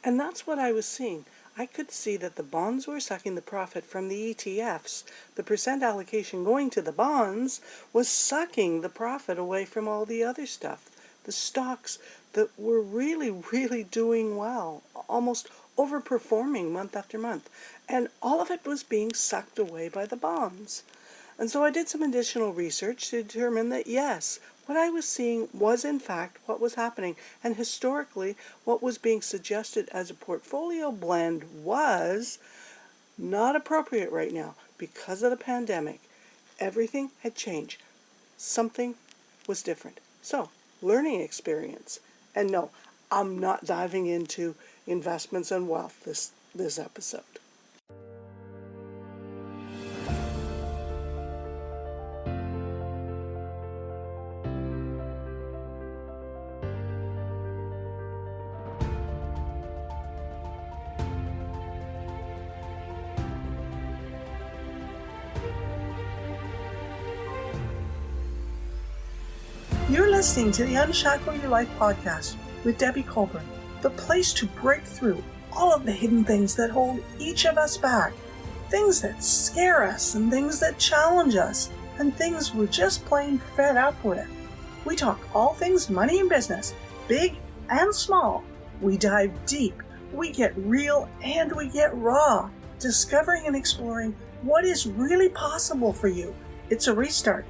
And that's what I was seeing. I could see that the bonds were sucking the profit from the ETFs. The percent allocation going to the bonds was sucking the profit away from all the other stuff. The stocks that were really, really doing well, almost overperforming month after month. And all of it was being sucked away by the bonds. And so I did some additional research to determine that yes, what I was seeing was in fact what was happening. And historically, what was being suggested as a portfolio blend was not appropriate right now because of the pandemic. Everything had changed. Something was different. So, learning experience. And no, I'm not diving into investments and wealth this episode. You're listening to the Unshackle Your Life podcast with Debbie Colburn, the place to break through all of the hidden things that hold each of us back, things that scare us and things that challenge us, and things we're just plain fed up with. We talk all things money and business, big and small. We dive deep, we get real, and we get raw, discovering and exploring what is really possible for you. It's a restart.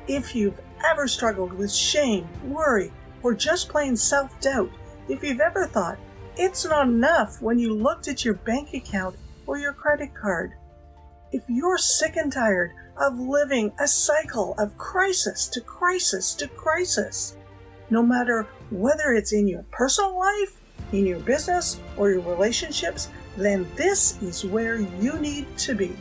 If you've ever struggled with shame, worry, or just plain self-doubt, if you've ever thought it's not enough when you looked at your bank account or your credit card, if you're sick and tired of living a cycle of crisis to crisis to crisis, no matter whether it's in your personal life, in your business, or your relationships, then this is where you need to be.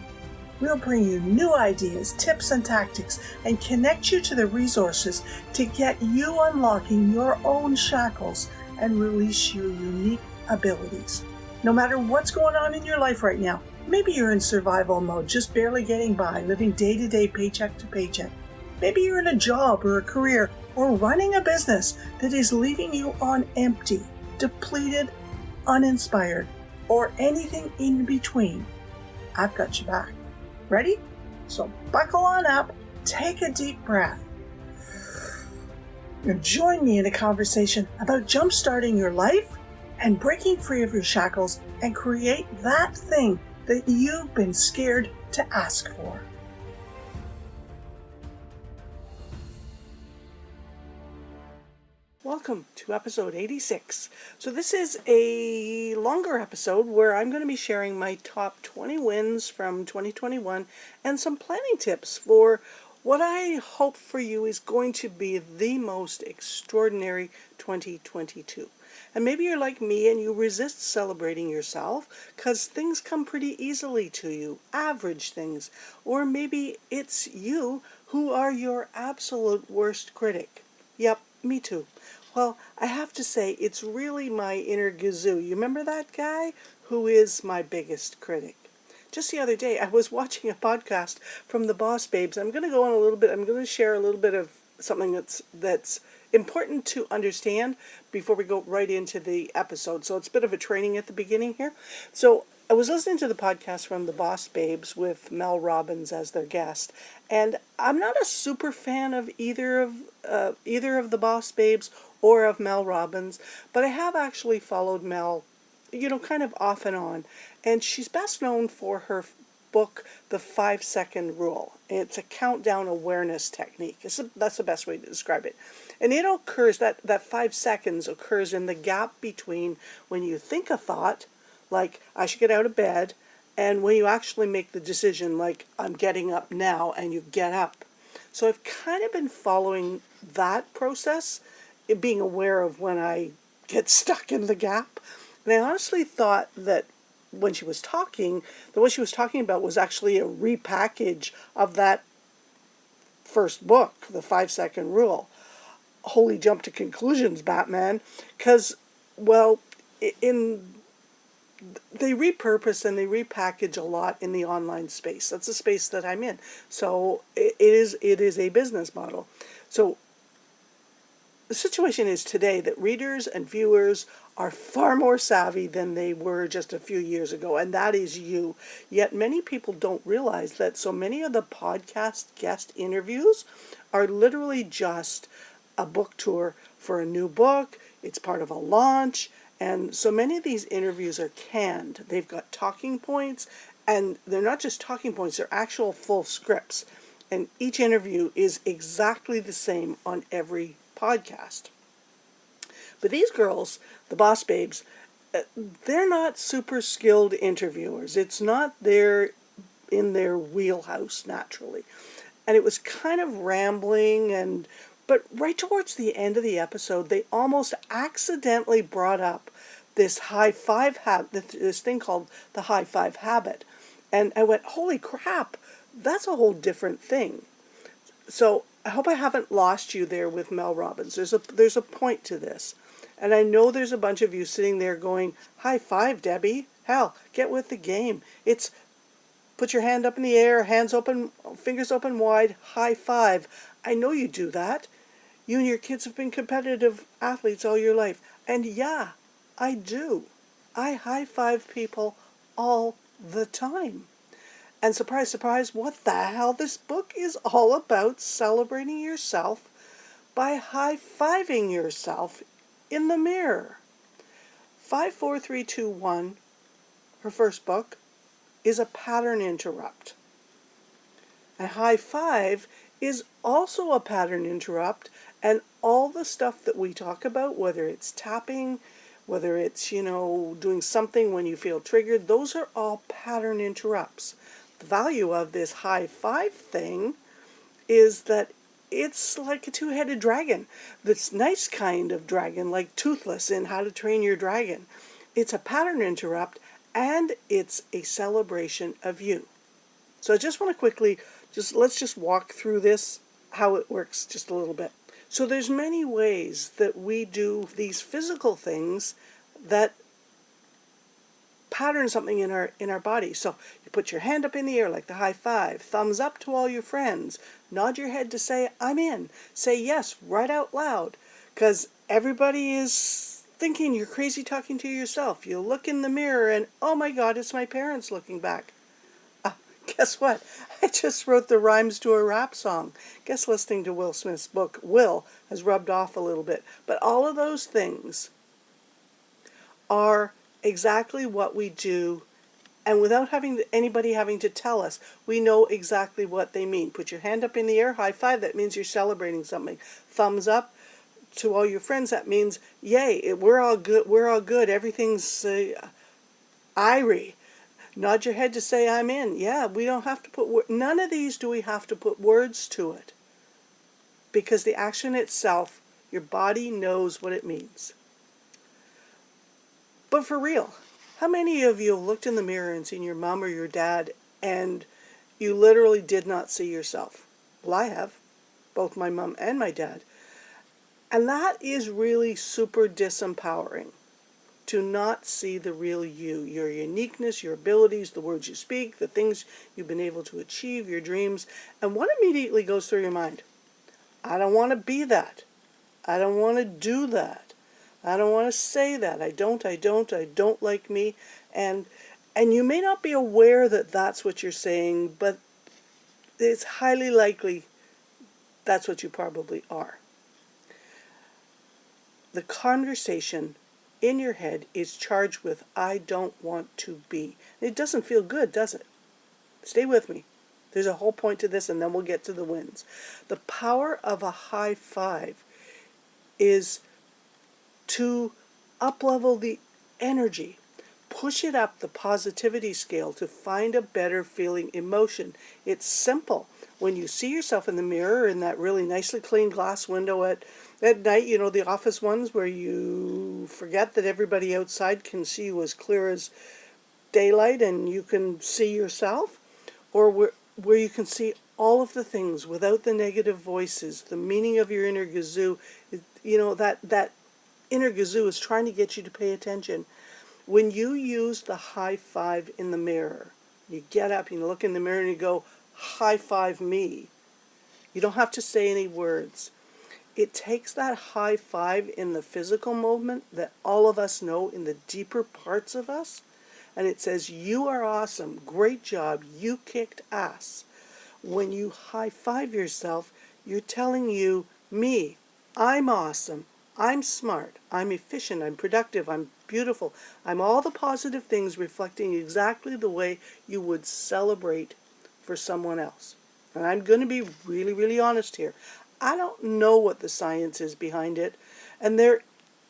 We'll bring you new ideas, tips, and tactics, and connect you to the resources to get you unlocking your own shackles and release your unique abilities. No matter what's going on in your life right now, maybe you're in survival mode, just barely getting by, living day-to-day, paycheck to paycheck. Maybe you're in a job or a career or running a business that is leaving you on empty, depleted, uninspired, or anything in between. I've got your back. Ready? So buckle on up, take a deep breath, and join me in a conversation about jump-starting your life and breaking free of your shackles and create that thing that you've been scared to ask for. Welcome to episode 86. So this is a longer episode where I'm going to be sharing my top 20 wins from 2021 and some planning tips for what I hope for you is going to be the most extraordinary 2022. And maybe you're like me and you resist celebrating yourself because things come pretty easily to you, average things. Or maybe it's you who are your absolute worst critic. Yep, me too. Well, I have to say, it's really my inner gazoo. You remember that guy who is my biggest critic? Just the other day, I was watching a podcast from the Boss Babes. I'm going to go on a little bit. I'm going to share a little bit of something that's important to understand before we go right into the episode. So it's a bit of a training at the beginning here. So I was listening to the podcast from the Boss Babes with Mel Robbins as their guest, and I'm not a super fan of either of the Boss Babes or of Mel Robbins, but I have actually followed Mel, kind of off and on, and she's best known for her book, The 5-Second Rule. It's a countdown awareness technique. That's the best way to describe it. And it occurs, that 5 seconds occurs in the gap between when you think a thought, like, I should get out of bed, and when you actually make the decision, like, I'm getting up now, and you get up. So I've kind of been following that process, being aware of when I get stuck in the gap. And I honestly thought that when she was talking, that what she was talking about was actually a repackage of that first book, The 5-Second Rule. Holy jump to conclusions, Batman. Because, well, they repurpose and they repackage a lot in the online space. That's the space that I'm in. So it is a business model. So The situation is today that readers and viewers are far more savvy than they were just a few years ago, and that is you. Yet many people don't realize that so many of the podcast guest interviews are literally just a book tour for a new book. It's part of a launch, and so many of these interviews are canned. They've got talking points, and they're not just talking points, they're actual full scripts. And each interview is exactly the same on every podcast. But these girls, the Boss Babes, they're not super skilled interviewers. It's not in their wheelhouse naturally. And it was kind of rambling, but right towards the end of the episode, they almost accidentally brought up this high five this thing called the high five habit. And I went, holy crap, that's a whole different thing. So I hope I haven't lost you there with Mel Robbins. There's a point to this. And I know there's a bunch of you sitting there going, high five, Debbie. Hell, get with the game. It's put your hand up in the air, hands open, fingers open wide, high five. I know you do that. You and your kids have been competitive athletes all your life. And yeah, I do. I high five people all the time. And surprise, surprise, what the hell? This book is all about celebrating yourself by high-fiving yourself in the mirror. 54321, her first book, is a pattern interrupt. A high five is also a pattern interrupt, and all the stuff that we talk about, whether it's tapping, whether it's, doing something when you feel triggered, those are all pattern interrupts. The value of this high five thing is that it's like a two-headed dragon. This nice kind of dragon, like Toothless in How to Train Your Dragon. It's a pattern interrupt, and it's a celebration of you. So I just want to quickly, let's just walk through this, how it works just a little bit. So there's many ways that we do these physical things that pattern something in our body. So you put your hand up in the air like the high five, thumbs up to all your friends, nod your head to say I'm in, say yes right out loud, because everybody is thinking you're crazy talking to yourself. You look in the mirror and oh my God, it's my parents looking back. Guess what? I just wrote the rhymes to a rap song. Guess listening to Will Smith's book, Will, has rubbed off a little bit. But all of those things are exactly what we do, and without anybody having to tell us, we know exactly what they mean. Put your hand up in the air, high five, that means you're celebrating something. Thumbs up to all your friends, that means yay, we're all good, everything's irie. Nod your head to say I'm in. Yeah, we don't have to none of these do we have to put words to it, because the action itself, your body knows what it means. But for real, how many of you have looked in the mirror and seen your mom or your dad and you literally did not see yourself? Well, I have, both my mom and my dad. And that is really super disempowering, to not see the real you, your uniqueness, your abilities, the words you speak, the things you've been able to achieve, your dreams. And what immediately goes through your mind? I don't want to be that. I don't want to do that. I don't want to say that. I don't like me. And you may not be aware that that's what you're saying, but it's highly likely that's what you probably are. The conversation in your head is charged with I don't want to be. It doesn't feel good, does it? Stay with me. There's a whole point to this, and then we'll get to the wins. The power of a high five is to up-level the energy, push it up the positivity scale to find a better feeling emotion. It's simple. When you see yourself in the mirror in that really nicely clean glass window at night, the office ones where you forget that everybody outside can see you as clear as daylight and you can see yourself, or where you can see all of the things without the negative voices, the meaning of your inner gazoo, that inner gazoo is trying to get you to pay attention. When you use the high five in the mirror, you get up, you look in the mirror and you go, high five me. You don't have to say any words. It takes that high five in the physical movement that all of us know in the deeper parts of us, and it says, you are awesome, great job, you kicked ass. When you high five yourself, you're telling you, me, I'm awesome, I'm smart, I'm efficient, I'm productive, I'm beautiful, I'm all the positive things reflecting exactly the way you would celebrate for someone else. And I'm going to be really, really honest here. I don't know what the science is behind it, and there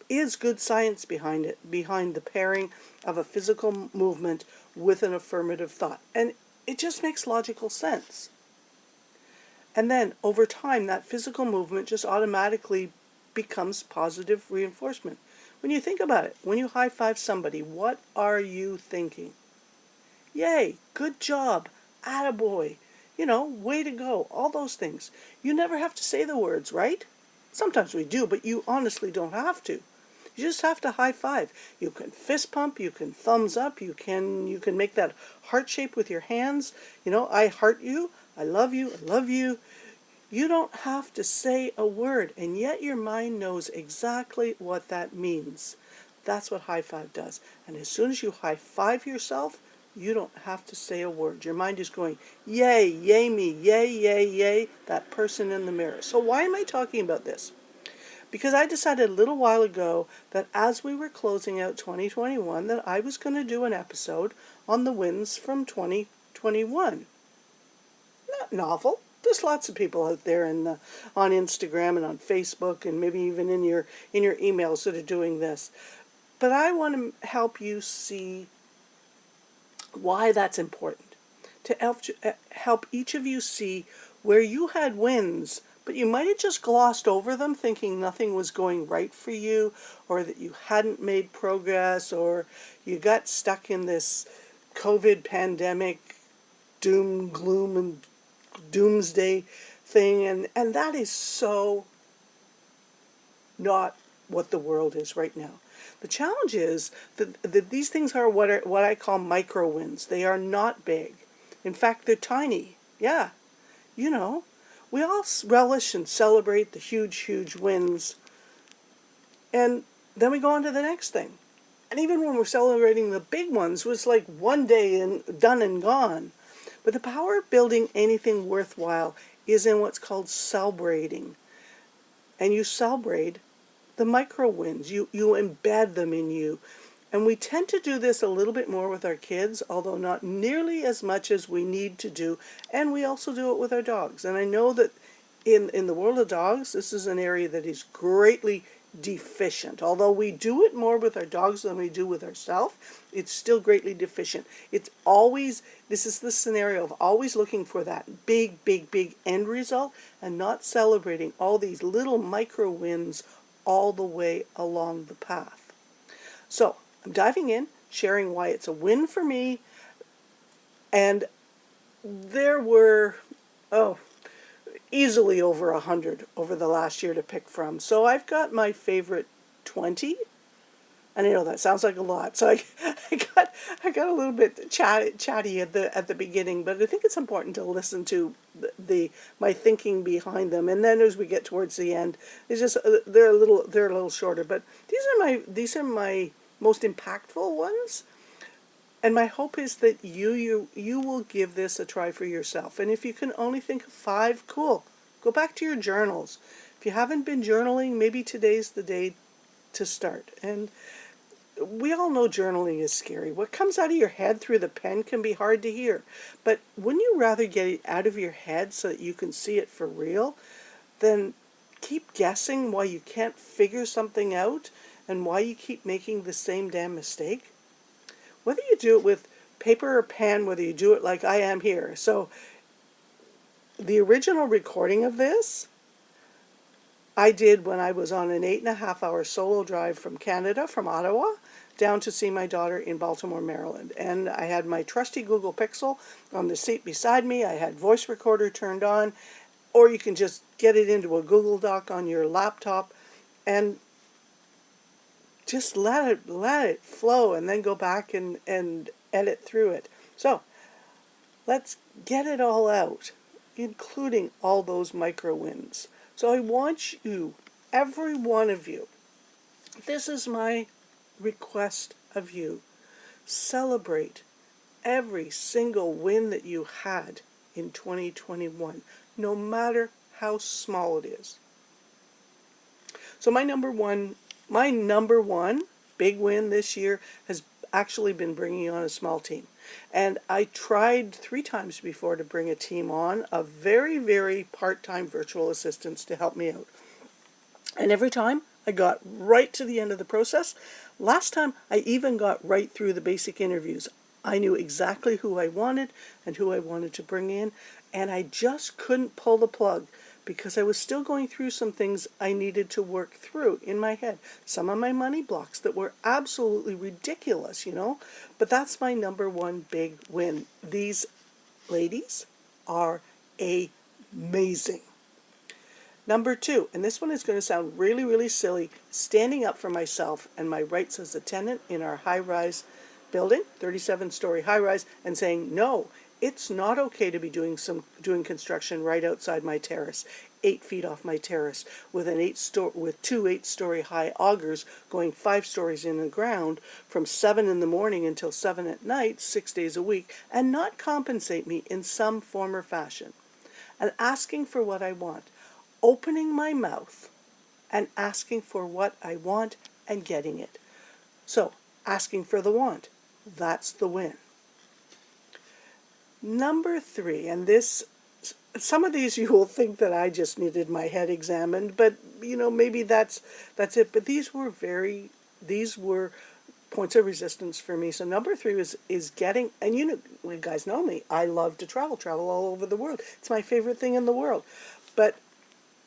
is good science behind it, behind the pairing of a physical movement with an affirmative thought. And it just makes logical sense. And then over time, that physical movement just automatically becomes positive reinforcement. When you think about it, when you high five somebody, what are you thinking? Yay, good job, attaboy, way to go, all those things. You never have to say the words, right? Sometimes we do, but you honestly don't have to. You just have to high five. You can fist pump, you can thumbs up, you can make that heart shape with your hands. I heart you, I love you, I love you. You don't have to say a word, and yet your mind knows exactly what that means. That's what high five does. And as soon as you high five yourself, you don't have to say a word. Your mind is going, yay, yay me, yay, yay, yay, that person in the mirror. So why am I talking about this? Because I decided a little while ago that as we were closing out 2021, that I was going to do an episode on the wins from 2021. Not novel. There's lots of people out there on Instagram and on Facebook and maybe even in your emails that are doing this. But I want to help you see why that's important. To help each of you see where you had wins, but you might have just glossed over them thinking nothing was going right for you, or that you hadn't made progress, or you got stuck in this COVID pandemic doom, gloom, and doomsday thing. And that is so not what the world is right now. The challenge is that these things are what I call micro wins. They are not big. In fact, they're tiny. Yeah, you know, we all relish and celebrate the huge, huge wins, and then we go on to the next thing. And even when we're celebrating the big ones, it's like one day and done and gone. But the power of building anything worthwhile is in what's called celebrating. And you celebrate the micro wins. You embed them in you. And we tend to do this a little bit more with our kids, although not nearly as much as we need to do. And we also do it with our dogs. And I know that in the world of dogs, this is an area that is greatly deficient. Although we do it more with our dogs than we do with ourselves, it's still greatly deficient. This is the scenario of always looking for that big, big, big end result and not celebrating all these little micro wins all the way along the path. So I'm diving in, sharing why it's a win for me. And there were, easily over 100 over the last year to pick from. So I've got my favorite 20. And I know that sounds like a lot. So I got a little bit chatty at the beginning, but I think it's important to listen to my thinking behind them. And then as we get towards the end, it's just they're a little shorter. But these are my most impactful ones. And my hope is that you will give this a try for yourself. And if you can only think of 5, cool. Go back to your journals. If you haven't been journaling, maybe today's the day to start. And we all know journaling is scary. What comes out of your head through the pen can be hard to hear. But wouldn't you rather get it out of your head so that you can see it for real than keep guessing why you can't figure something out and why you keep making the same damn mistake? Whether you do it with paper or pen, whether you do it like I am here. So the original recording of this I did when I was on an 8.5-hour solo drive from Canada, from Ottawa, down to see my daughter in Baltimore, Maryland. And I had my trusty Google Pixel on the seat beside me. I had voice recorder turned on, or you can just get it into a Google Doc on your laptop and just let it flow, and then go back and edit through it. So let's get it all out, including all those micro wins. So I want you, every one of you, this is my request of you. Celebrate every single win that you had in 2021, no matter how small it is. So my number one big win this year has actually been bringing on a small team. And I tried 3 times before to bring a team on of very, very part-time virtual assistants to help me out. And every time I got right to the end of the process. Last time I even got right through the basic interviews. I knew exactly who I wanted and who I wanted to bring in, and I just couldn't pull the plug because I was still going through some things I needed to work through in my head. Some of my money blocks that were absolutely ridiculous, but that's my number one big win. These ladies are amazing. Number 2, and this one is going to sound really, really silly, standing up for myself and my rights as a tenant in our high-rise building, 37-story high-rise, and saying, no, it's not okay to be doing construction right outside my terrace, 8 feet off my terrace, with two 8-story high augers going 5 stories in the ground from 7 in the morning until 7 at night, 6 days a week, and not compensate me in some form or fashion. And asking for what I want. Opening my mouth and asking for what I want and getting it. So, asking for the want. That's the win. Number 3, and some of these you will think that I just needed my head examined, but maybe that's it. But these were points of resistance for me. So number 3 is getting, and you guys know me, I love to travel all over the world. It's my favorite thing in the world. But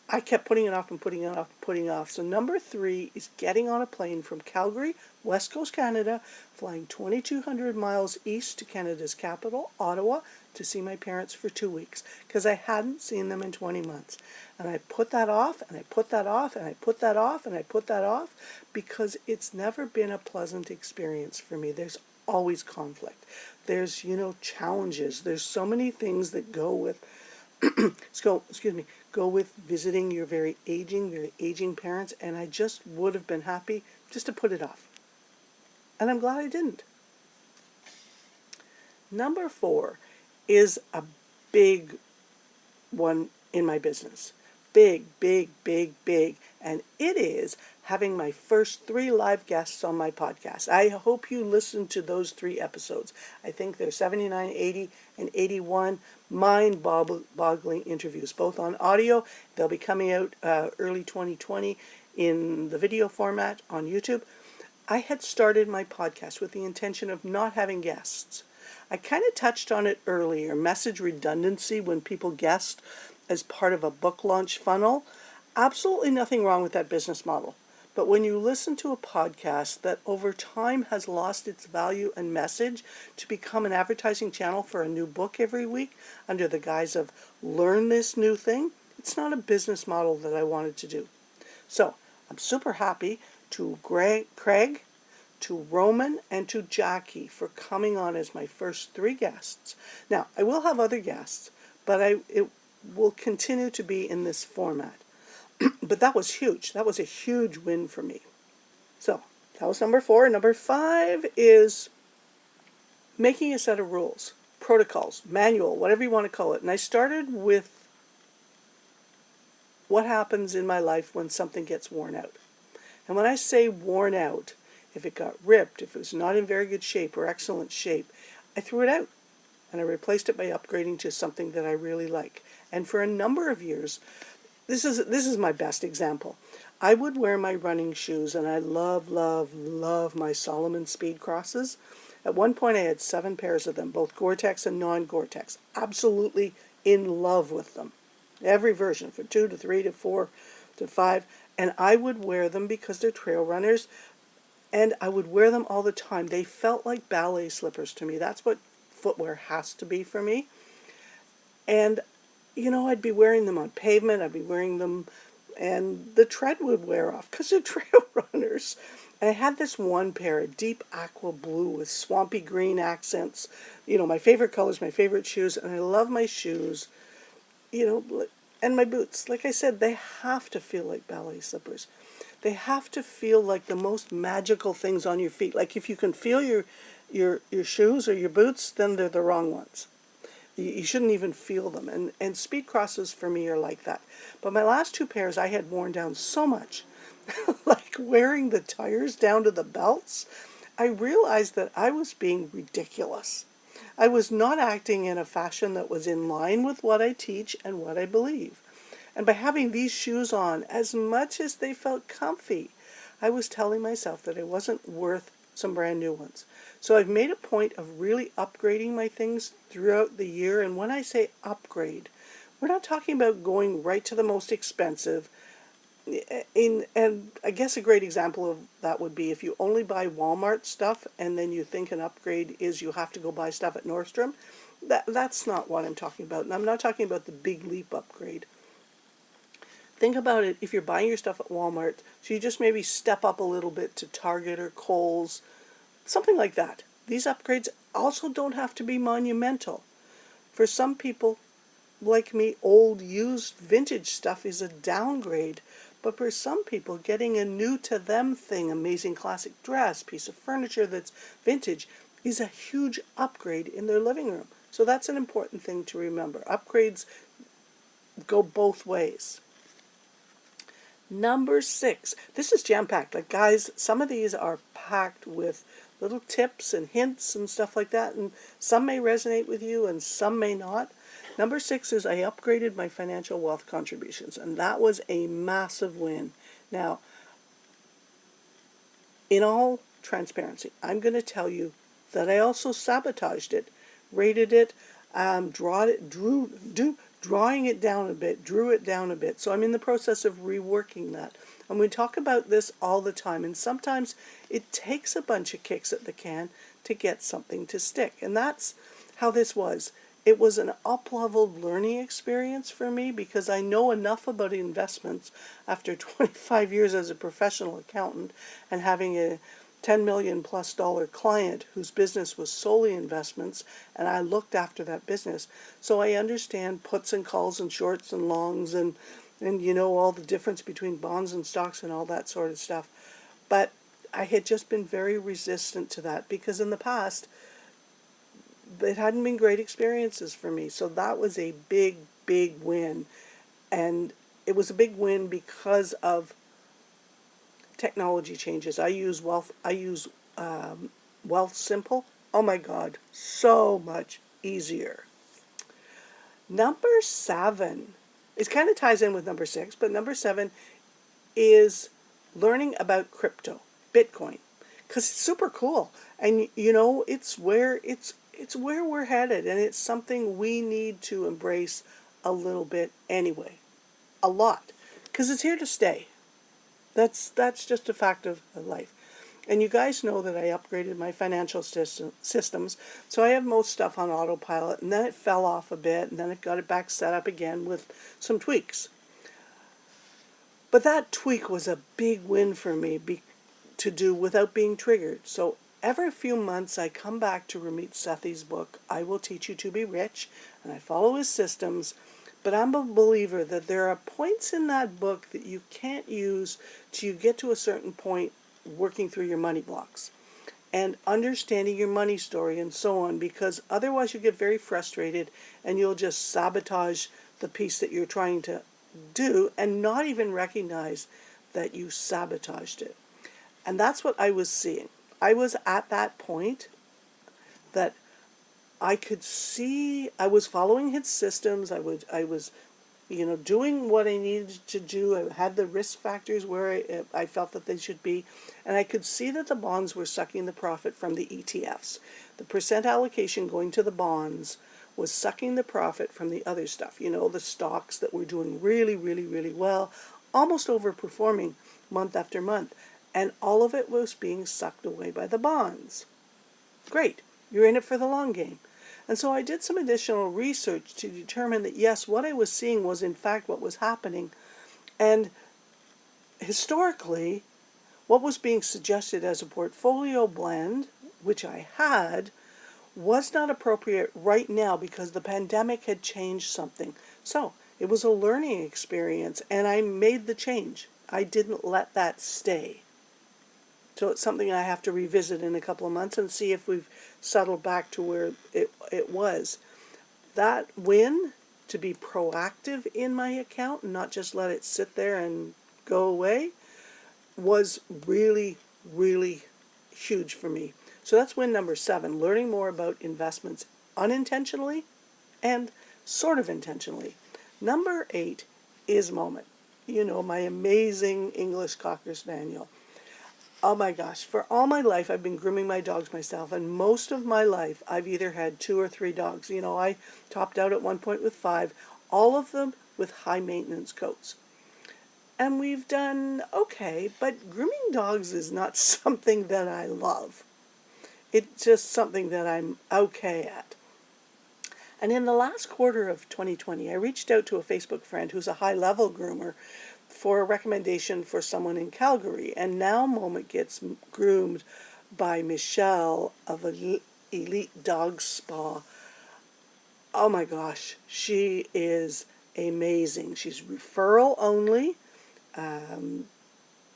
I kept putting it off and putting it off and putting it off. So number 3 is getting on a plane from Calgary, West Coast Canada, flying 2,200 miles east to Canada's capital, Ottawa, to see my parents for 2 weeks because I hadn't seen them in 20 months. And I put that off, and I put that off, and I put that off, and I put that off because it's never been a pleasant experience for me. There's always conflict. There's, challenges. There's so many things that go with go with visiting your very aging parents, and I just would have been happy just to put it off. And I'm glad I didn't. Number 4 is a big one in my business. Big, big, big, big. And it is having my first 3 live guests on my podcast. I hope you listen to those 3 episodes. I think they're 79, 80, and 81 mind-boggling interviews, both on audio. They'll be coming out early 2020 in the video format on YouTube. I had started my podcast with the intention of not having guests. I kind of touched on it earlier, message redundancy when people guest as part of a book launch funnel. Absolutely nothing wrong with that business model. But when you listen to a podcast that over time has lost its value and message to become an advertising channel for a new book every week under the guise of learn this new thing, it's not a business model that I wanted to do. So I'm super happy to Craig, to Roman, and to Jackie for coming on as my first 3 guests. Now, I will have other guests, but it will continue to be in this format. But that was huge. That was a huge win for me. So that was number 4. Number 5 is making a set of rules, protocols, manual, whatever you want to call it. And I started with what happens in my life when something gets worn out. And when I say worn out, if it got ripped, if it was not in very good shape or excellent shape, I threw it out. And I replaced it by upgrading to something that I really like. And for a number of years, this is my best example. I would wear my running shoes, and I love, love, love my Salomon Speed Crosses. At one point, I had 7 pairs of them, both Gore-Tex and non-Gore-Tex. Absolutely in love with them. Every version, from 2 to 3 to 4 to 5. And I would wear them because they're trail runners, and I would wear them all the time. They felt like ballet slippers to me. That's what footwear has to be for me. And I'd be wearing them on pavement, I'd be wearing them, and the tread would wear off because they're trail runners. And I had this one pair, a deep aqua blue with swampy green accents. My favorite colors, my favorite shoes, and I love my shoes, And my boots, like I said, they have to feel like ballet slippers. They have to feel like the most magical things on your feet. Like if you can feel your shoes or your boots, then they're the wrong ones. You shouldn't even feel them. And speed crosses for me are like that. But my last two pairs I had worn down so much, like wearing the tires down to the belts, I realized that I was being ridiculous. I was not acting in a fashion that was in line with what I teach and what I believe. And by having these shoes on, as much as they felt comfy, I was telling myself that I wasn't worth some brand new ones. So I've made a point of really upgrading my things throughout the year. And when I say upgrade, we're not talking about going right to the most expensive. And I guess a great example of that would be if you only buy Walmart stuff and then you think an upgrade is you have to go buy stuff at Nordstrom. That's not what I'm talking about. And I'm not talking about the big leap upgrade. Think about it if you're buying your stuff at Walmart, so you just maybe step up a little bit to Target or Kohl's, something like that. These upgrades also don't have to be monumental. For some people, like me, old, used, vintage stuff is a downgrade. But for some people, getting a new to them thing, amazing classic dress, piece of furniture that's vintage, is a huge upgrade in their living room. So that's an important thing to remember. Upgrades go both ways. Number 6. This is jam-packed. Like, guys, some of these are packed with little tips and hints and stuff like that. And some may resonate with you and some may not. Number 6 is I upgraded my financial wealth contributions. And that was a massive win. Now, in all transparency, I'm going to tell you that I also sabotaged it, rated it, drawing it down a bit, drew it down a bit. So I'm in the process of reworking that. And we talk about this all the time. And sometimes it takes a bunch of kicks at the can to get something to stick. And that's how this was. It was an up-leveled learning experience for me because I know enough about investments after 25 years as a professional accountant and having a $10 million plus client whose business was solely investments, and I looked after that business. So I understand puts and calls and shorts and longs and you know all the difference between bonds and stocks and all that sort of stuff. But I had just been very resistant to that because in the past it hadn't been great experiences for me. So that was a big, big win. And it was a big win because of technology changes. I use Wealth Simple. Oh my God, so much easier. Number 7, it kind of ties in with number 6, but number 7 is learning about crypto, Bitcoin, because it's super cool, and you know it's where we're headed, and it's something we need to embrace a little bit anyway, a lot, because it's here to stay. That's just a fact of life. And you guys know that I upgraded my financial systems, so I have most stuff on autopilot, and then it fell off a bit, and then I've got it back set up again with some tweaks. But that tweak was a big win for me to do without being triggered. So every few months I come back to Ramit Sethi's book, I Will Teach You to Be Rich, and I follow his systems. But I'm a believer that there are points in that book that you can't use till you get to a certain point working through your money blocks and understanding your money story and so on, because otherwise you get very frustrated and you'll just sabotage the piece that you're trying to do and not even recognize that you sabotaged it. And that's what I was seeing. I was at that point that I could see I was following his systems. I was doing what I needed to do. I had the risk factors where I felt that they should be. And I could see that the bonds were sucking the profit from the ETFs. The percent allocation going to the bonds was sucking the profit from the other stuff. You know, the stocks that were doing really, really, really well, almost overperforming month after month. And all of it was being sucked away by the bonds. Great. You're in it for the long game. And so I did some additional research to determine that, yes, what I was seeing was in fact what was happening. And historically, what was being suggested as a portfolio blend, which I had, was not appropriate right now because the pandemic had changed something. So It was a learning experience, and I made the change. I didn't let that stay. So it's something I have to revisit in a couple of months and see if we've settled back to where it was. That win, to be proactive in my account and not just let it sit there and go away, was really, really huge for me. So that's win number 7, learning more about investments unintentionally and sort of intentionally. Number 8 is Moment. You know, my amazing English Cocker Spaniel. Oh my gosh, for all my life I've been grooming my dogs myself, and most of my life I've either had 2 or 3 dogs. You know, I topped out at one point with 5, all of them with high maintenance coats. And we've done okay, but grooming dogs is not something that I love. It's just something that I'm okay at. And in the last quarter of 2020, I reached out to a Facebook friend who's a high-level groomer for a recommendation for someone in Calgary. And now Moment gets groomed by Michelle of Elite Dog Spa. Oh my gosh, she is amazing. She's referral only,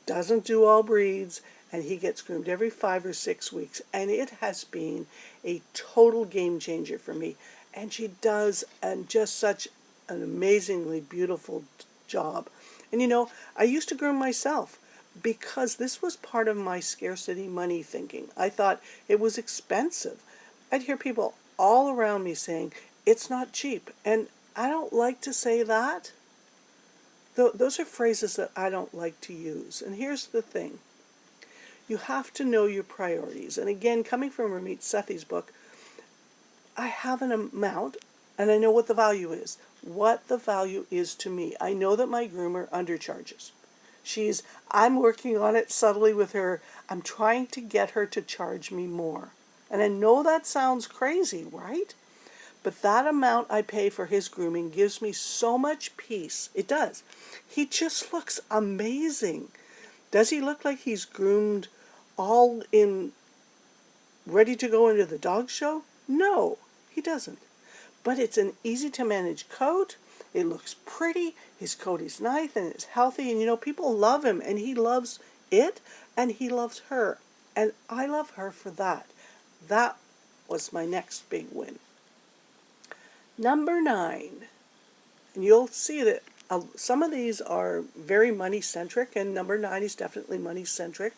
doesn't do all breeds, and he gets groomed every 5 or 6 weeks. And it has been a total game changer for me. And she does just such an amazingly beautiful job. And you know, I used to groom myself because this was part of my scarcity money thinking. I thought it was expensive. I'd hear people all around me saying, it's not cheap. And I don't like to say that. Those are phrases that I don't like to use. And here's the thing. You have to know your priorities. And again, coming from Ramit Sethi's book, I have an amount and I know what the value is. What the value is to me. I know that my groomer undercharges. I'm working on it subtly with her. I'm trying to get her to charge me more. And I know that sounds crazy, right? But that amount I pay for his grooming gives me so much peace. It does. He just looks amazing. Does he look like he's groomed all in, ready to go into the dog show? No, he doesn't. But it's an easy to manage coat. It looks pretty. His coat is nice and it's healthy. And you know, people love him and he loves it and he loves her. And I love her for that. That was my next big win. Number 9. And you'll see that some of these are very money-centric, and number 9 is definitely money-centric.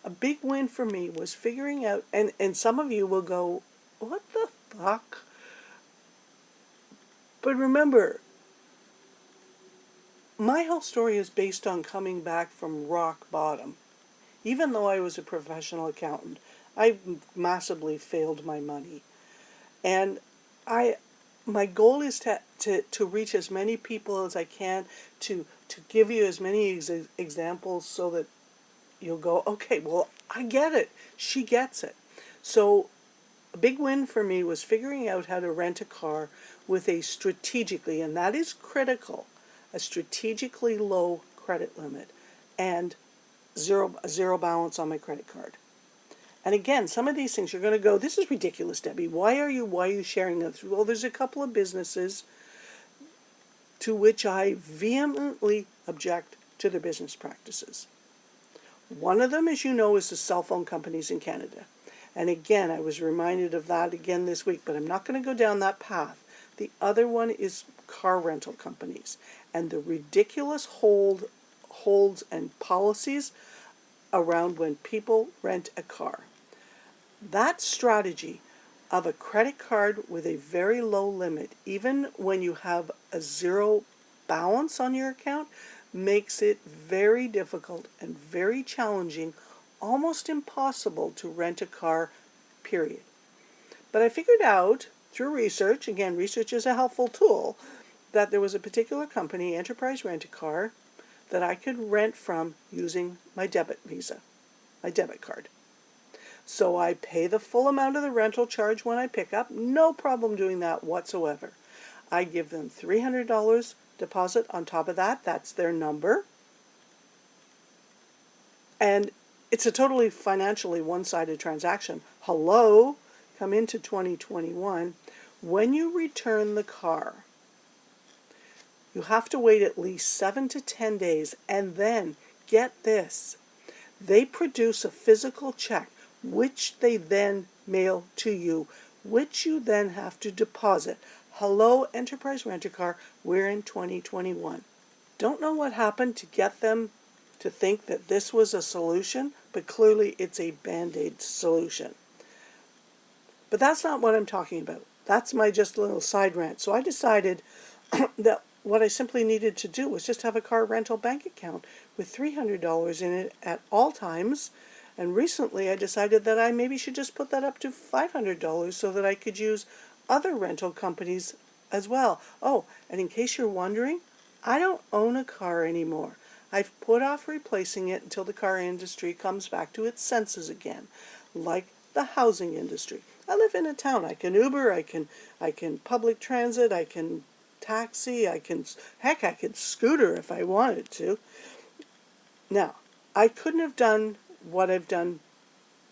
A big win for me was figuring out, and some of you will go, what the fuck? But remember, my whole story is based on coming back from rock bottom. Even though I was a professional accountant, I massively failed my money. And my goal is to reach as many people as I can, to give you as many examples so that you'll go, okay, well, I get it. She gets it. So a big win for me was figuring out how to rent a car with a strategically, and that is critical, a strategically low credit limit and zero balance on my credit card. And again, some of these things you're going to go, this is ridiculous, Debbie. Why are you sharing this? Well, there's a couple of businesses to which I vehemently object to their business practices. One of them, as you know, is the cell phone companies in Canada. And again, I was reminded of that again this week, but I'm not going to go down that path. The other one is car rental companies and the ridiculous holds and policies around when people rent a car. That strategy of a credit card with a very low limit, even when you have a zero balance on your account, makes it very difficult and very challenging, almost impossible to rent a car, period. But I figured out through research, again, research is a helpful tool, that there was a particular company, Enterprise Rent-A-Car, that I could rent from using my debit card. So I pay the full amount of the rental charge when I pick up, no problem doing that whatsoever. I give them $300 deposit on top of that, that's their number. And it's a totally financially one-sided transaction. Hello, come into 2021. When you return the car, You have to wait at least 7 to 10 days, and then, get this, they produce a physical check, which they then mail to you, which you then have to deposit. Hello, Enterprise Rent-A-Car, we're in 2021. Don't know what happened to get them to think that this was a solution, but clearly it's a Band-Aid solution. But that's not what I'm talking about. That's my just little side rant. So I decided that what I simply needed to do was just have a car rental bank account with $300 in it at all times. And recently I decided that I maybe should just put that up to $500 so that I could use other rental companies as well. Oh, and in case you're wondering, I don't own a car anymore. I've put off replacing it until the car industry comes back to its senses again, like the housing industry. I live in a town. I can Uber, I can public transit, I can taxi, I can scooter if I wanted to. Now, I couldn't have done what I've done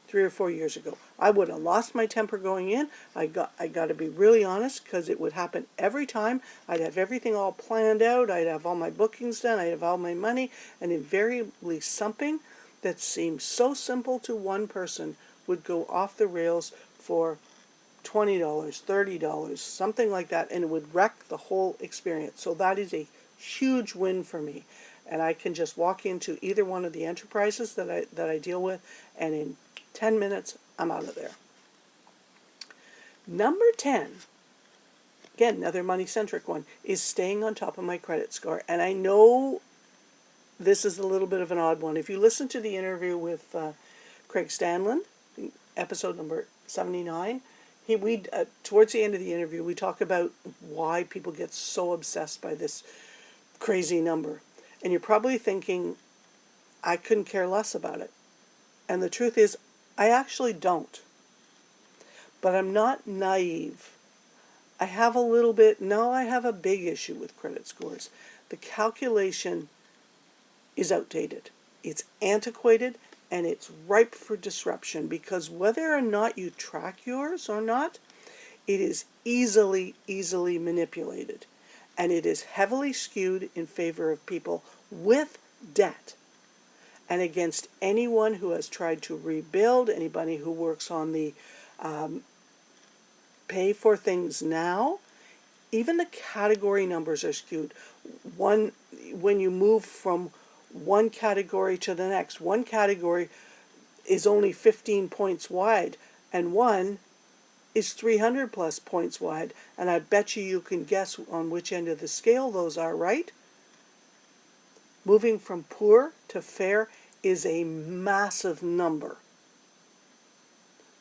3 or 4 years ago. I would have lost my temper going in. I got to be really honest, because it would happen every time. I'd have everything all planned out. I'd have all my bookings done. I'd have all my money, and invariably something that seemed so simple to one person would go off the rails for $20, $30, something like that, and it would wreck the whole experience. So that is a huge win for me. And I can just walk into either one of the enterprises that I deal with, and in 10 minutes, I'm out of there. Number 10, again, another money-centric one, is staying on top of my credit score. And I know this is a little bit of an odd one. If you listen to the interview with Craig Stanlin, episode number 79, towards the end of the interview, we talk about why people get so obsessed by this crazy number. And you're probably thinking, I couldn't care less about it. And the truth is, I actually don't. But I'm not naive. I have a big issue with credit scores. The calculation is outdated. It's antiquated, and it's ripe for disruption, because whether or not you track yours or not, it is easily manipulated. And it is heavily skewed in favor of people with debt, and against anyone who has tried to rebuild, anybody who works on the pay for things now. Even the category numbers are skewed. When you move from one category to the next, one category is only 15 points wide, and one is 300 plus points wide. And I bet you can guess on which end of the scale those are, right? Moving from poor to fair is a massive number.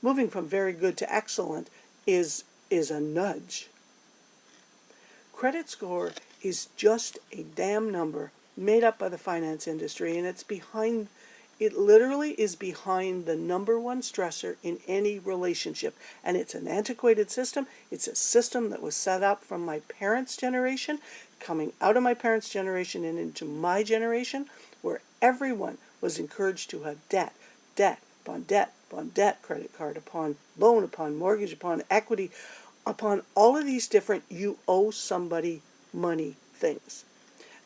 Moving from very good to excellent is a nudge. Credit score is just a damn number made up by the finance industry, and it literally is behind the number one stressor in any relationship. And it's an antiquated system. It's a system that was set up from my parents' generation, coming out of my parents' generation and into my generation, where everyone was encouraged to have debt upon debt upon debt, credit card upon loan, upon mortgage, upon equity, upon all of these different you owe somebody money things.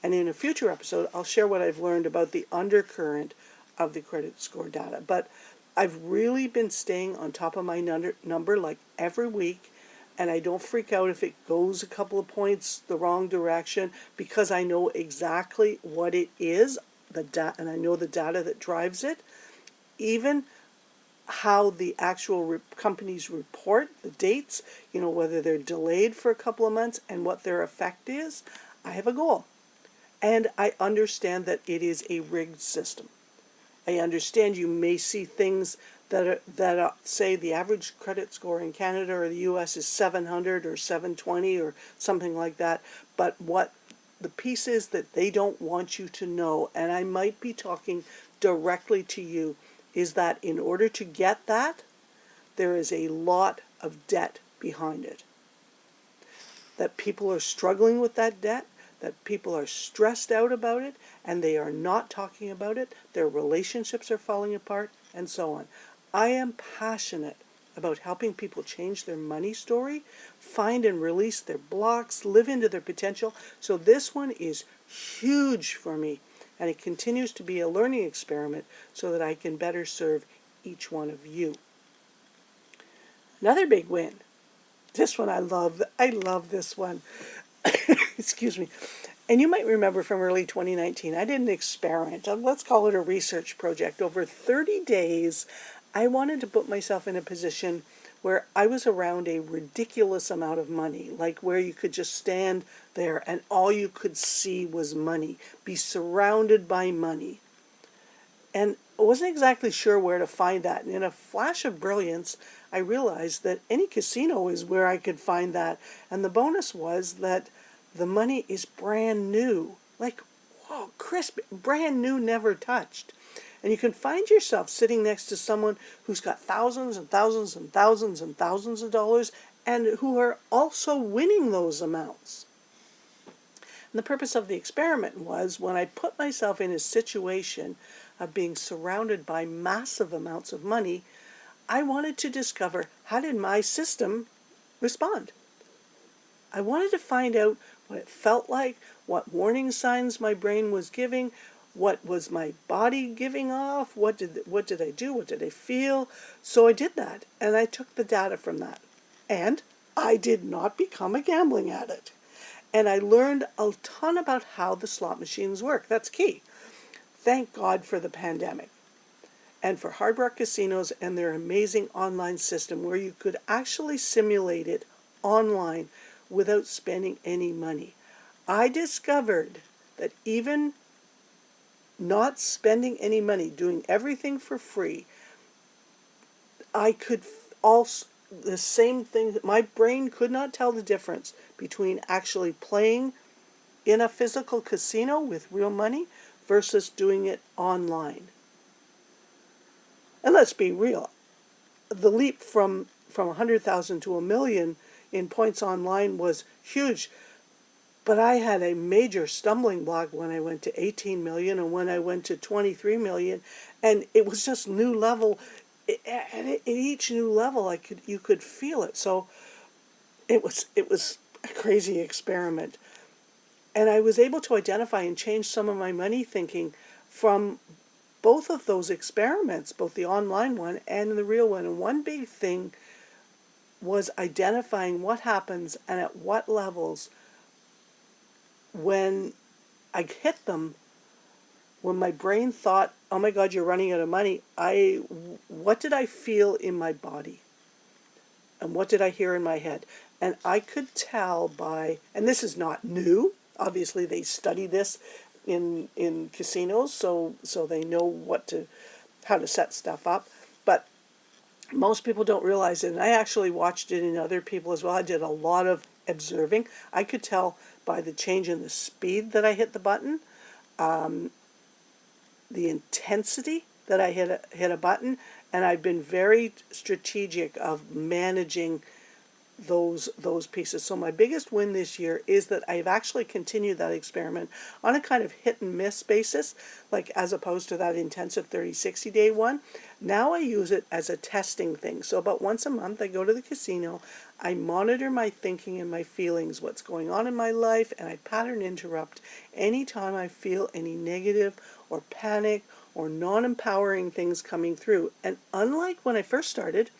And in a future episode, I'll share what I've learned about the undercurrent of the credit score data. But I've really been staying on top of my number like every week, and I don't freak out if it goes a couple of points the wrong direction, because I know exactly what it is, and I know the data that drives it. Even how the actual companies report the dates, whether they're delayed for a couple of months and what their effect is, I have a goal. And I understand that it is a rigged system. I understand you may see things that say the average credit score in Canada or the US is 700 or 720 or something like that. But what the piece is that they don't want you to know, and I might be talking directly to you, is that in order to get that, there is a lot of debt behind it. That people are struggling with that debt, that people are stressed out about it, and they are not talking about it. Their relationships are falling apart, and so on. I am passionate about helping people change their money story, find and release their blocks, live into their potential. So this one is huge for me, and it continues to be a learning experiment so that I can better serve each one of you. Another big win. This one I love. I love this one. Excuse me. And you might remember from early 2019, I did an experiment. Let's call it a research project. Over 30 days, I wanted to put myself in a position where I was around a ridiculous amount of money, like where you could just stand there and all you could see was money, be surrounded by money. And I wasn't exactly sure where to find that. And in a flash of brilliance, I realized that any casino is where I could find that. And the bonus was that the money is brand new. Like, whoa, crisp, brand new, never touched. And you can find yourself sitting next to someone who's got thousands and thousands and thousands and thousands of dollars and who are also winning those amounts. And the purpose of the experiment was when I put myself in a situation of being surrounded by massive amounts of money, I wanted to discover how did my system respond. I wanted to find out what it felt like, what warning signs my brain was giving, what was my body giving off, what did I do, what did I feel. So I did that, and I took the data from that. And I did not become a gambling addict. And I learned a ton about how the slot machines work. That's key. Thank God for the pandemic and for Hard Rock Casinos and their amazing online system where you could actually simulate it online without spending any money. I discovered that even not spending any money, doing everything for free, I could also, the same thing, my brain could not tell the difference between actually playing in a physical casino with real money versus doing it online. And let's be real, the leap from 100,000 to a million in points online was huge. But I had a major stumbling block when I went to 18 million and when I went to 23 million, and it was just new level. At each new level, you could feel it. So it was a crazy experiment, and I was able to identify and change some of my money thinking from both of those experiments, both the online one and the real one. And one big thing was identifying what happens and at what levels when I hit them, when my brain thought, oh my God, you're running out of money, what did I feel in my body? And what did I hear in my head? And I could tell by, and this is not new, obviously they study this in casinos, so they know how to set stuff up, but most people don't realize it, and I actually watched it in other people as well. I did a lot of observing. I could tell by the change in the speed that I hit the button, the intensity that I hit a button, and I've been very strategic of managing those pieces. So my biggest win this year is that I've actually continued that experiment on a kind of hit and miss basis, like as opposed to that intensive 30-60 day one. Now I use it as a testing thing. So about once a month I go to the casino, I monitor my thinking and my feelings, what's going on in my life, and I pattern interrupt anytime I feel any negative or panic or non-empowering things coming through. And unlike when I first started,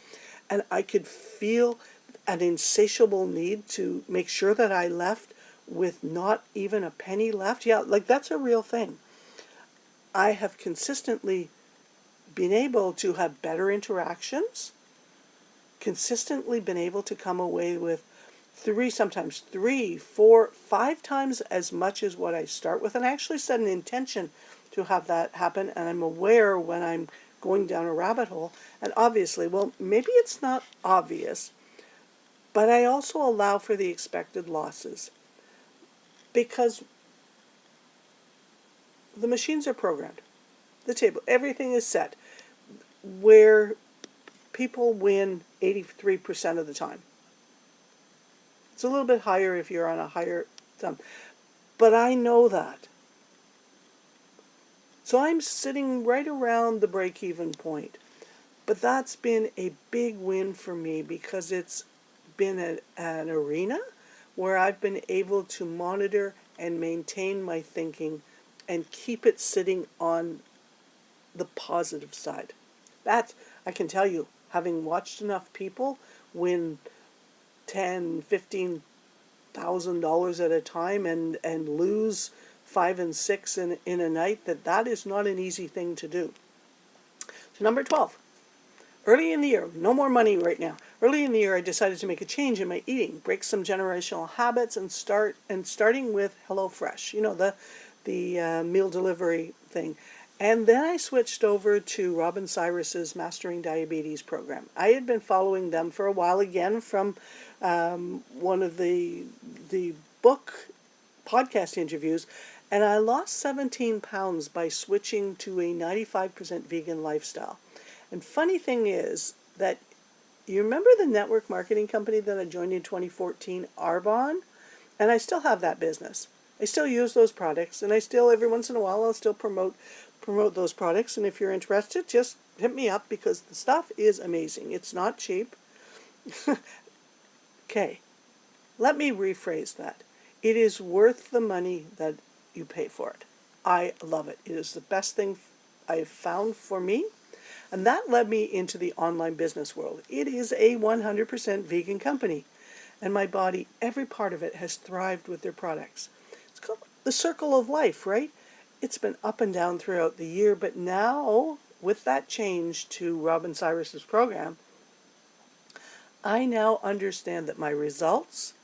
and I could feel an insatiable need to make sure that I left with not even a penny left. Yeah, like that's a real thing. I have consistently been able to have better interactions, consistently been able to come away with sometimes 3, 4, 5 times as much as what I start with. And I actually set an intention to have that happen, and I'm aware when I'm going down a rabbit hole. And obviously, well, maybe it's not obvious, but I also allow for the expected losses because the machines are programmed. The table, everything is set where people win 83% of the time. It's a little bit higher if you're on a higher thumb. But I know that. So I'm sitting right around the break-even point. But that's been a big win for me because it's been an arena where I've been able to monitor and maintain my thinking and keep it sitting on the positive side. That, I can tell you, having watched enough people win 10, $15,000 at a time and lose 5 and 6 in a night, that is not an easy thing to do. So number 12. Early in the year, no more money right now. Early in the year, I decided to make a change in my eating, break some generational habits, and starting with HelloFresh. You know, the meal delivery thing. And then I switched over to Robin Cyrus's Mastering Diabetes program. I had been following them for a while, again from one of the book podcast interviews, and I lost 17 pounds by switching to a 95% vegan lifestyle. And funny thing is that, you remember the network marketing company that I joined in 2014, Arbonne? And I still have that business. I still use those products, and I still, every once in a while, I'll still promote those products. And if you're interested, just hit me up because the stuff is amazing. It's not cheap. Okay, let me rephrase that. It is worth the money that you pay for it. I love it. It is the best thing I've found for me. And that led me into the online business world. It is a 100% vegan company. And my body, every part of it, has thrived with their products. It's called the circle of life, right? It's been up and down throughout the year, but now, with that change to Robin Cyrus's program, I now understand that my results,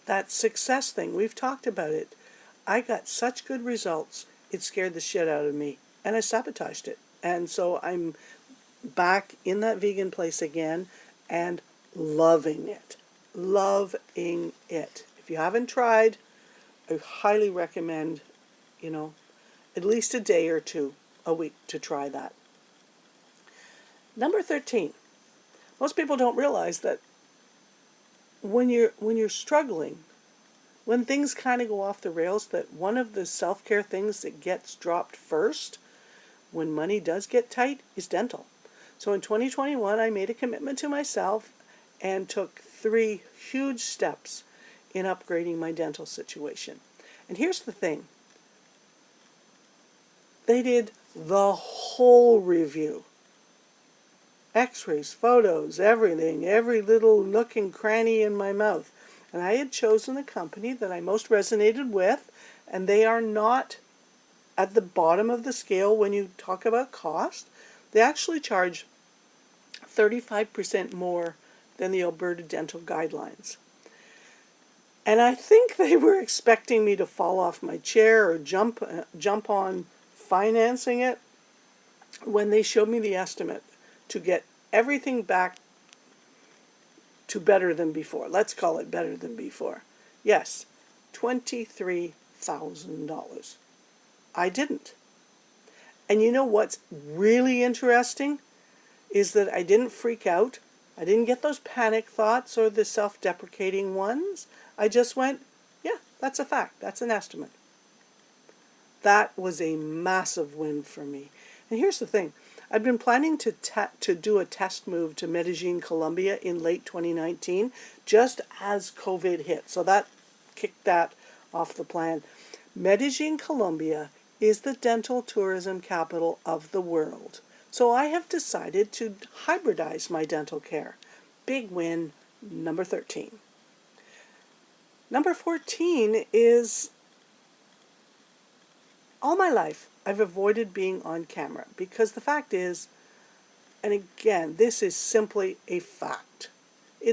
that success thing, we've talked about it. I got such good results, it scared the shit out of me, and I sabotaged it. And so I'm back in that vegan place again and loving it. Loving it. If you haven't tried, I highly recommend, at least a day or two a week to try that. Number 13. Most people don't realize that when you're struggling, when things kind of go off the rails, that one of the self-care things that gets dropped first when money does get tight is dental. So in 2021, I made a commitment to myself and took 3 huge steps in upgrading my dental situation. And here's the thing. They did the whole review. X-rays, photos, everything, every little nook and cranny in my mouth. And I had chosen the company that I most resonated with, and they are not at the bottom of the scale when you talk about cost. They actually charge 35% more than the Alberta Dental Guidelines. And I think they were expecting me to fall off my chair or jump on financing it when they showed me the estimate to get everything back to better than before. Let's call it better than before. Yes, $23,000. I didn't. And you know what's really interesting is that I didn't freak out. I didn't get those panic thoughts or the self-deprecating ones. I just went, yeah, that's a fact. That's an estimate. That was a massive win for me. And here's the thing. I've been planning to do a test move to Medellin, Colombia in late 2019, just as COVID hit. So that kicked that off the plan. Medellin, Colombia is the dental tourism capital of the world. So I have decided to hybridize my dental care. Big win, number 13. Number 14 is, all my life I've avoided being on camera because the fact is, and again, this is simply a fact.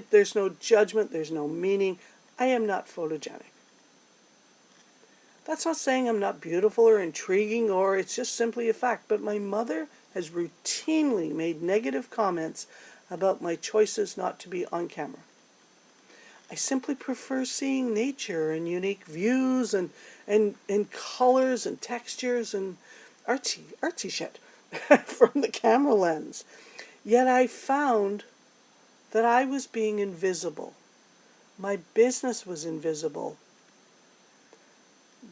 There's no judgment, there's no meaning. I am not photogenic. That's not saying I'm not beautiful or intriguing, or it's just simply a fact, but my mother has routinely made negative comments about my choices not to be on camera. I simply prefer seeing nature and unique views and colors and textures and artsy shit from the camera lens. Yet I found that I was being invisible. My business was invisible.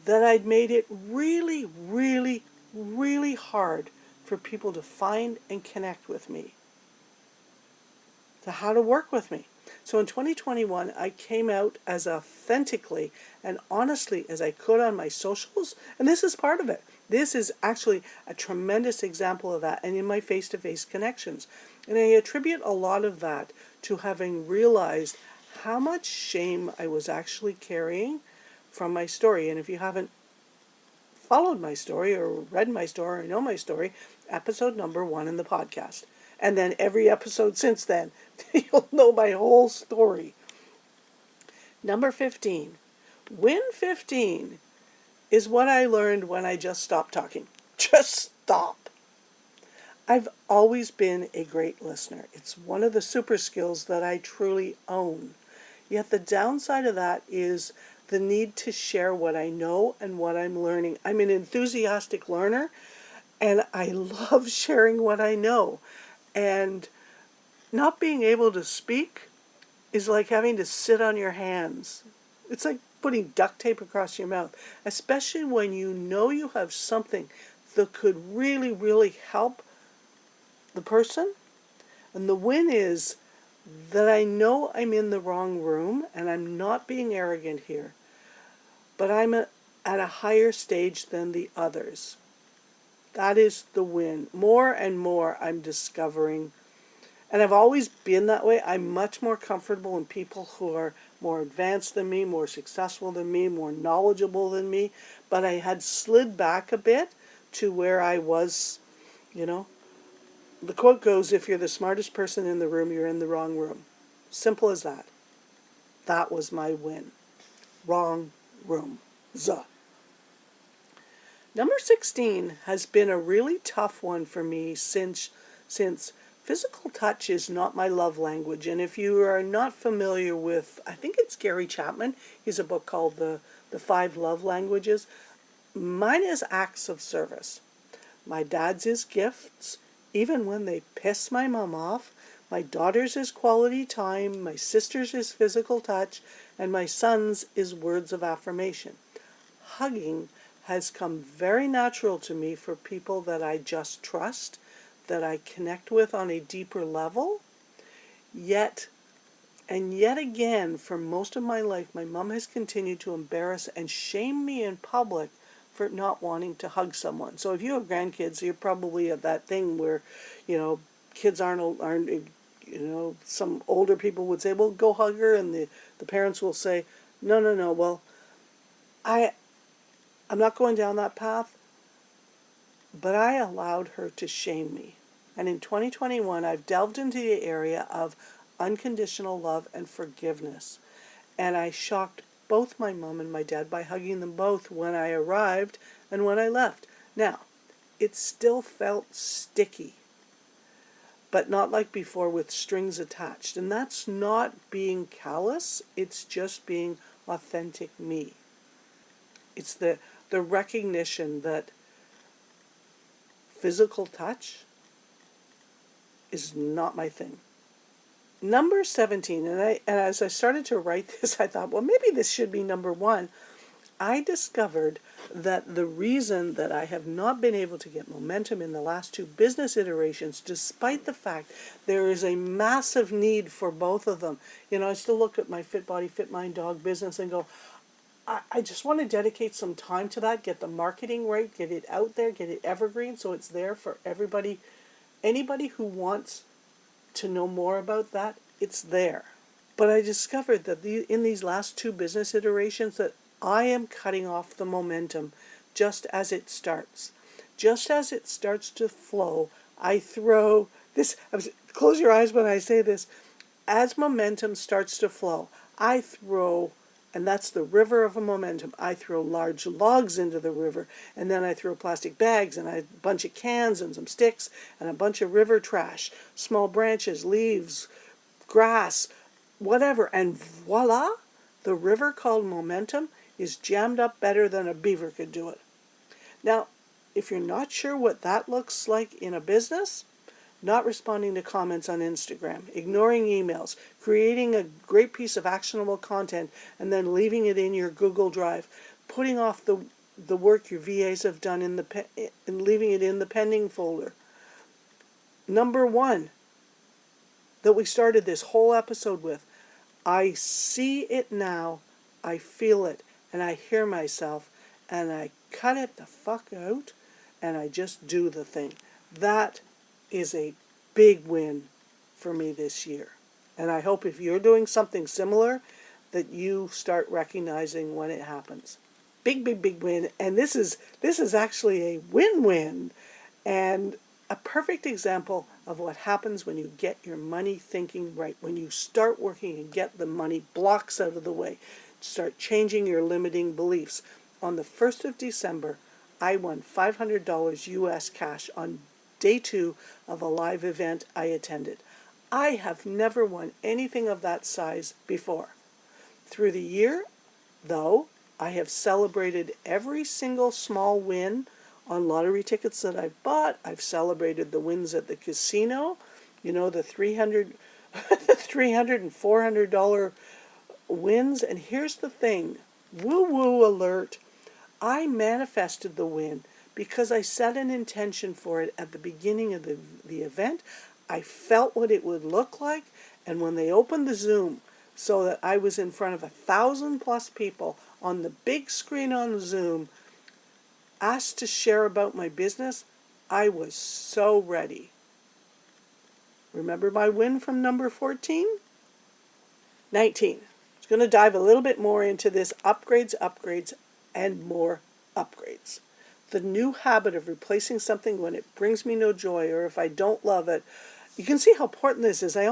That I'd made it really, really, really hard for people to find and connect with me. to how to work with me. So in 2021, I came out as authentically and honestly as I could on my socials, and this is part of it. This is actually a tremendous example of that, and in my face-to-face connections. And I attribute a lot of that to having realized how much shame I was actually carrying from my story. And if you haven't followed my story or read my story or know my story, episode number 1 in the podcast. And then every episode since then, you'll know my whole story. Number 15. Win 15 is what I learned when I just stopped talking. Just stop. I've always been a great listener. It's one of the super skills that I truly own. Yet the downside of that is the need to share what I know and what I'm learning. I'm an enthusiastic learner, and I love sharing what I know. And not being able to speak is like having to sit on your hands. It's like putting duct tape across your mouth, especially when you know you have something that could really, really help the person. And the win is that I know I'm in the wrong room, and I'm not being arrogant here, but I'm at a higher stage than the others. That is the win. More and more I'm discovering, and I've always been that way. I'm much more comfortable in people who are more advanced than me, more successful than me, more knowledgeable than me, but I had slid back a bit to where I was, you know. The quote goes, if you're the smartest person in the room, you're in the wrong room. Simple as that. That was my win. Wrong room. Zuh. Number 16 has been a really tough one for me since physical touch is not my love language. And if you are not familiar with, I think it's Gary Chapman, he has a book called The 5 Love Languages. Mine is acts of service. My dad's is gifts, even when they piss my mom off. My daughter's is quality time, my sister's is physical touch, and my son's is words of affirmation. Hugging has come very natural to me for people that I just trust, that I connect with on a deeper level. Yet again, for most of my life, my mom has continued to embarrass and shame me in public for not wanting to hug someone. So if you have grandkids, you're probably at that thing where, kids aren't some older people would say, well, go hug her, and the parents will say, no, well, I'm not going down that path, but I allowed her to shame me. And in 2021, I've delved into the area of unconditional love and forgiveness. And I shocked both my mom and my dad by hugging them both when I arrived and when I left. Now, it still felt sticky, but not like before with strings attached. And that's not being callous, it's just being authentic me. It's the recognition that physical touch is not my thing. Number 17, and as I started to write this, I thought, well, maybe this should be number 1. I discovered that the reason that I have not been able to get momentum in the last 2 business iterations, despite the fact there is a massive need for both of them. I still look at my Fit Body, Fit Mind Dog business and go, I just want to dedicate some time to that, get the marketing right, get it out there, get it evergreen so it's there for everybody. Anybody who wants to know more about that, it's there. But I discovered that in these last 2 business iterations that I am cutting off the momentum just as it starts. Just as it starts to flow, I throw this, close your eyes when I say this, as momentum starts to flow, I throw, and that's the river of a momentum, I throw large logs into the river, and then I throw plastic bags and a bunch of cans and some sticks and a bunch of river trash, small branches, leaves, grass, whatever, and voila, the river called momentum is jammed up better than a beaver could do it. Now, if you're not sure what that looks like in a business, not responding to comments on Instagram, ignoring emails, creating a great piece of actionable content, and then leaving it in your Google Drive, putting off the work your VAs have done and leaving it in the pending folder. Number 1, that we started this whole episode with. I see it now, I feel it, and I hear myself, and I cut it the fuck out, and I just do the thing. That is a big win for me this year. And I hope if you're doing something similar, that you start recognizing when it happens. Big, big, big win. And this is actually a win-win. And a perfect example of what happens when you get your money thinking right. When you start working and get the money blocks out of the way. Start changing your limiting beliefs. On the 1st of December, I won $500 US cash on day 2 of a live event I attended. I have never won anything of that size before. Through the year, though, I have celebrated every single small win on lottery tickets that I've bought. I've celebrated the wins at the casino, the $300 and $400 wins. And here's the thing, woo-woo alert, I manifested the win because I set an intention for it at the beginning of the event. I felt what it would look like, and when they opened the Zoom so that I was in front of 1,000+ people on the big screen on Zoom, asked to share about my business, I was so ready. Remember my win from number 14? 19. I'm going to dive a little bit more into this upgrades, and more upgrades. The new habit of replacing something when it brings me no joy, or if I don't love it. You can see how important this is. I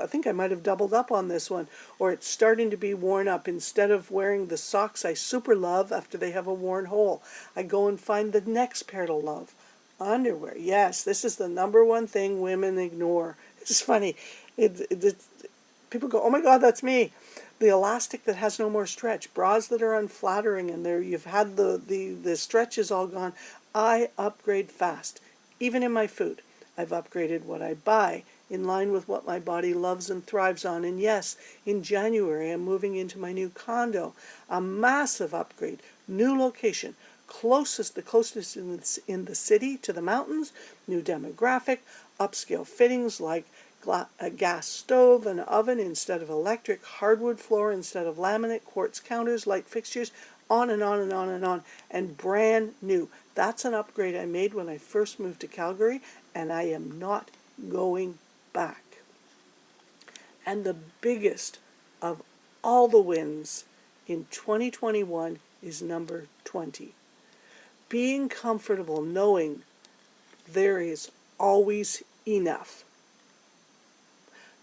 think I might have doubled up on this one, or it's starting to be worn up. Instead of wearing the socks I super love after they have a worn hole, I go and find the next pair to love. Underwear. Yes, this is the number one thing women ignore. It's funny. People go, oh my God, that's me. The elastic that has no more stretch, bras that are unflattering, and you've had the stretches all gone. I upgrade fast, even in my food. I've upgraded what I buy in line with what my body loves and thrives on. And yes, in January, I'm moving into my new condo. A massive upgrade, new location, the closest in the city to the mountains, new demographic, upscale fittings like a gas stove, an oven instead of electric, hardwood floor instead of laminate, quartz counters, light fixtures, on and on and on and on, and brand new. That's an upgrade I made when I first moved to Calgary, and I am not going back. And the biggest of all the wins in 2021 is number 20. Being comfortable knowing there is always enough.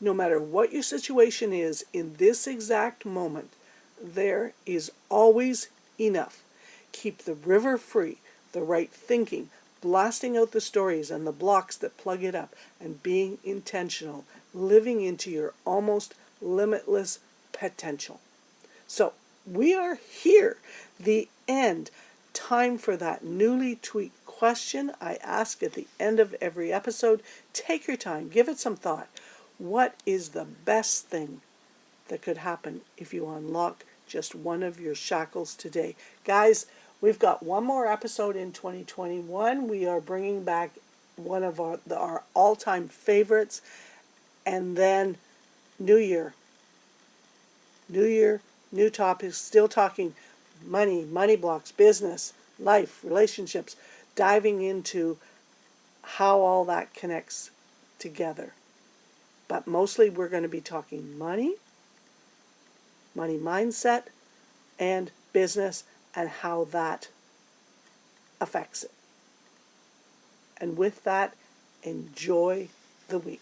No matter what your situation is in this exact moment, there is always enough. Keep the river free, the right thinking, blasting out the stories and the blocks that plug it up, and being intentional, living into your almost limitless potential. So we are here, the end. Time for that newly tweaked question I ask at the end of every episode. Take your time, give it some thought. What is the best thing that could happen if you unlock just one of your shackles today? Guys, we've got one more episode in 2021. We are bringing back one of our all-time favorites. And then New Year, new topics, still talking money blocks, business, life, relationships, diving into how all that connects together. But mostly we're going to be talking money mindset, and business, and how that affects it. And with that, enjoy the week.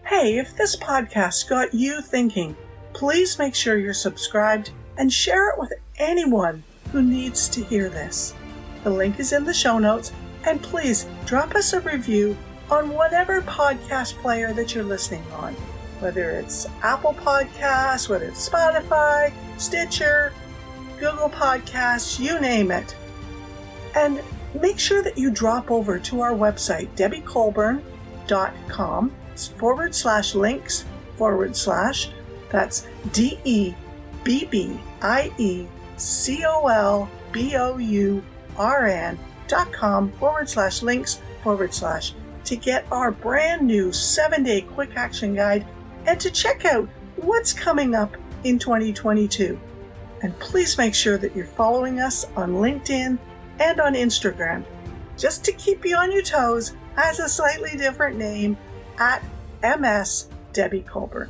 Hey, if this podcast got you thinking, please make sure you're subscribed and share it with anyone who needs to hear this. The link is in the show notes, and please drop us a review on whatever podcast player that you're listening on, whether it's Apple Podcasts, whether it's Spotify, Stitcher, Google Podcasts, you name it. And make sure that you drop over to our website, debbiecolburn.com/links/ that's DEBBIECOLBOURN.com/links/ to get our brand new 7-day quick action guide and to check out what's coming up in 2022. And please make sure that you're following us on LinkedIn and on Instagram. Just to keep you on your toes, has a slightly different name, at MS Debbie Colburn.